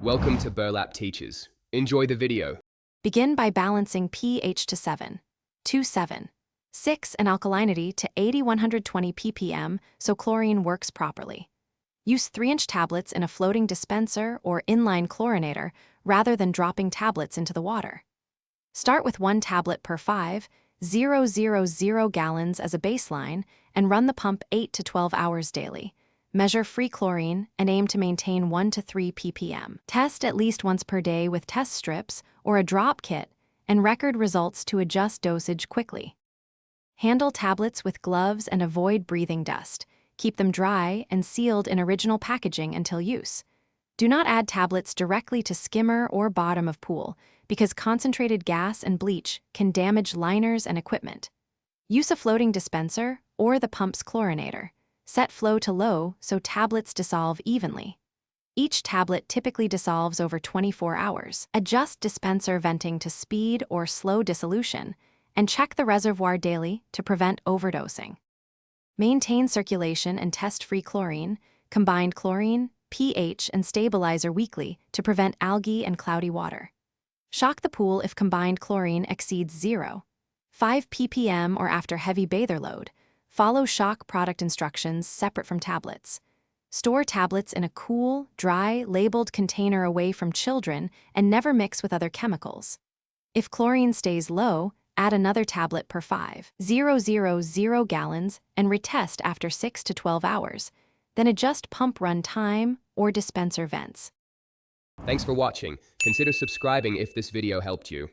Welcome to Burlap Teachers. Enjoy the video. Begin by balancing pH to 7, 6, and alkalinity to 80-120 ppm so chlorine works properly. Use 3-inch tablets in a floating dispenser or inline chlorinator rather than dropping tablets into the water. Start with 1 tablet per 5,000 gallons as a baseline and run the pump 8 to 12 hours daily. Measure free chlorine and aim to maintain 1 to 3 ppm. Test at least once per day with test strips or a drop kit and record results to adjust dosage quickly. Handle tablets with gloves and avoid breathing dust. Keep them dry and sealed in original packaging until use. Do not add tablets directly to skimmer or bottom of pool because concentrated gas and bleach can damage liners and equipment. Use a floating dispenser or the pump's chlorinator. Set flow to low so tablets dissolve evenly. Each tablet typically dissolves over 24 hours. Adjust dispenser venting to speed or slow dissolution, and check the reservoir daily to prevent overdosing. Maintain circulation and test free chlorine, combined chlorine, pH, and stabilizer weekly to prevent algae and cloudy water. Shock the pool if combined chlorine exceeds 0.5 ppm or after heavy bather load. Follow shock product instructions separate from tablets. Store tablets in a cool, dry, labeled container away from children and never mix with other chemicals. If chlorine stays low, add another tablet per 5,000 gallons and retest after 6 to 12 hours. Then adjust pump run time or dispenser vents. Thanks for watching. Consider subscribing if this video helped you.